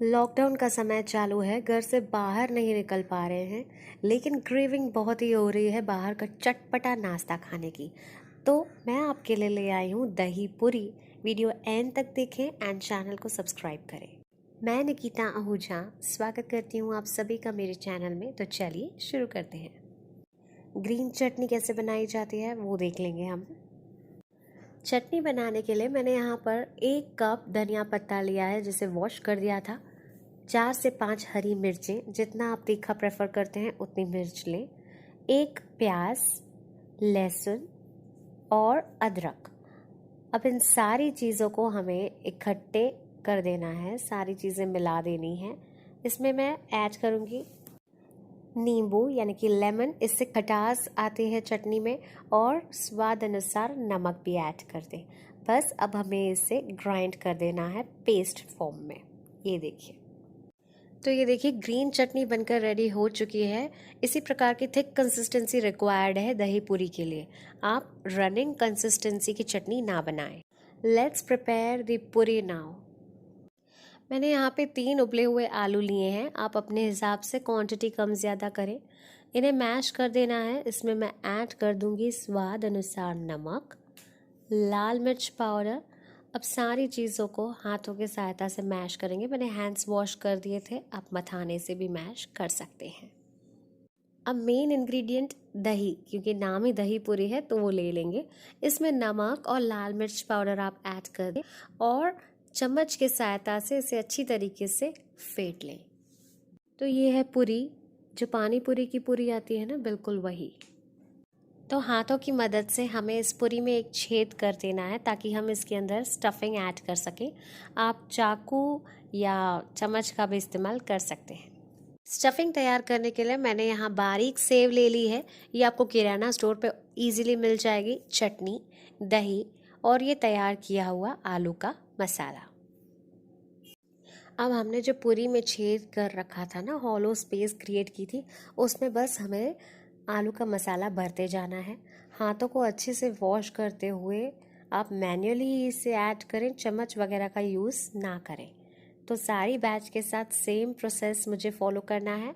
Lockdown का समय चालू है, घर से बाहर नहीं निकल पा रहे हैं, लेकिन क्रेविंग बहुत ही हो रही है बाहर का चटपटा नाश्ता खाने की। तो मैं आपके लिए ले आई हूँ दही पूरी। वीडियो एंड तक देखें एंड चैनल को सब्सक्राइब करें। मैं निकिता आहूजा स्वागत करती हूँ आप सभी का मेरे चैनल में। तो चलिए शुरू करते हैं। ग्रीन चटनी कैसे बनाई जाती है वो देख लेंगे हम। चटनी बनाने के लिए मैंने यहाँ पर 1 कप धनिया पत्ता लिया है जिसे वॉश कर दिया था। 4 से 5 हरी मिर्चें, जितना आप तीखा प्रेफर करते हैं उतनी मिर्च लें। 1 प्याज, लहसुन और अदरक। अब इन सारी चीज़ों को हमें इकट्ठे कर देना है, सारी चीज़ें मिला देनी है। इसमें मैं ऐड करूँगी नींबू यानी कि लेमन, इससे खटास आती है चटनी में, और स्वाद अनुसार नमक भी ऐड कर दें। बस अब हमें इसे ग्राइंड कर देना है पेस्ट फॉर्म में। ये देखिए, तो ये देखिए ग्रीन चटनी बनकर रेडी हो चुकी है। इसी प्रकार की थिक कंसिस्टेंसी रिक्वायर्ड है दही पूरी के लिए। आप रनिंग कंसिस्टेंसी की चटनी ना बनाएं। लेट्स प्रिपेयर द पूरी नाउ। मैंने यहाँ पे 3 उबले हुए आलू लिए हैं। आप अपने हिसाब से क्वांटिटी कम ज़्यादा करें। इन्हें मैश कर देना है। इसमें मैं ऐड कर दूंगी स्वाद अनुसार नमक, लाल मिर्च पाउडर। अब सारी चीज़ों को हाथों की सहायता से मैश करेंगे। मैंने हैंड्स वॉश कर दिए थे, आप मथाने से भी मैश कर सकते हैं। अब मेन इंग्रेडिएंट दही, क्योंकि नाम ही दही पूरी है तो वो ले लेंगे। इसमें नमक और लाल मिर्च पाउडर आप ऐड कर दें और चम्मच की सहायता से इसे अच्छी तरीके से फेंट लें। तो ये है पूरी, जो पानी पूरी की पूरी आती है ना, बिल्कुल वही। तो हाथों की मदद से हमें इस पूरी में एक छेद कर देना है ताकि हम इसके अंदर स्टफिंग ऐड कर सकें। आप चाकू या चम्मच का भी इस्तेमाल कर सकते हैं। स्टफिंग तैयार करने के लिए मैंने यहाँ बारीक सेव ले ली है। ये आपको किराना स्टोर पे इजीली मिल जाएगी। चटनी, दही और ये तैयार किया हुआ आलू का मसाला। अब हमने जो पूरी में छेद कर रखा था ना, हॉलो स्पेस क्रिएट की थी, उसमें बस हमें आलू का मसाला भरते जाना है। हाथों को अच्छे से वॉश करते हुए आप मैन्युअली ही इसे ऐड करें, चम्मच वगैरह का यूज़ ना करें। तो सारी बैच के साथ सेम प्रोसेस मुझे फॉलो करना है।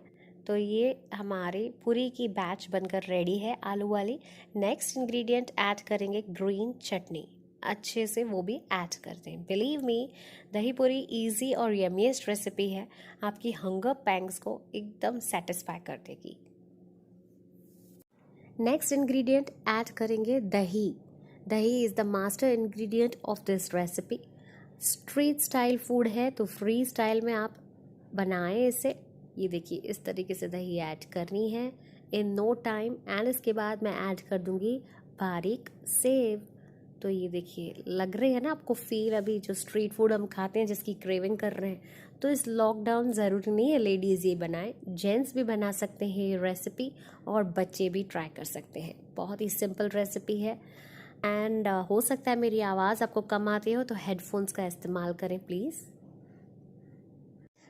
तो ये हमारी पूरी की बैच बनकर रेडी है आलू वाली। नेक्स्ट इंग्रेडिएंट ऐड करेंगे ग्रीन चटनी। अच्छे से वो भी ऐड कर दें। बिलीव मी, दही पूरी ईजी और यमीएस्ट रेसिपी है। आपकी हंगर पैंग्स को एकदम सेटिस्फाई कर देगी। नेक्स्ट इंग्रेडिएंट ऐड करेंगे दही। दही is the master ingredient of this recipe. Street style food है तो फ्री स्टाइल में आप बनाएं इसे। ये देखिए, इस तरीके से दही ऐड करनी है इन नो टाइम। एंड इसके बाद मैं ऐड कर दूंगी बारीक सेव। तो ये देखिए, लग रही है ना आपको फील, अभी जो स्ट्रीट फूड हम खाते हैं जिसकी क्रेविंग कर रहे हैं। तो इस लॉकडाउन ज़रूरी नहीं है लेडीज़ ये बनाएं, जेंट्स भी बना सकते हैं ये रेसिपी, और बच्चे भी ट्राई कर सकते हैं। बहुत ही सिंपल रेसिपी है। एंड हो सकता है मेरी आवाज़ आपको कम आती हो तो हेडफोन्स का इस्तेमाल करें please.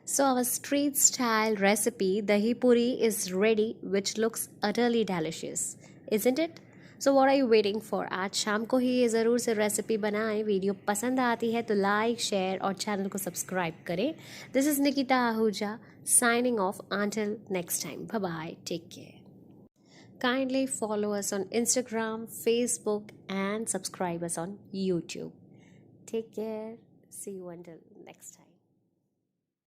So our street style recipe dahi puri is ready, which looks utterly delicious, isn't it? So what are you waiting for? आज शाम को ही ये ज़रूर से रेसिपी बनाएं। वीडियो पसंद आती है तो लाइक, शेयर और चैनल को सब्सक्राइब करें। This is Nikita Ahuja signing off until next time. Bye bye. Take care. Kindly follow us on Instagram, Facebook and subscribe us on YouTube. Take care. See you until next time.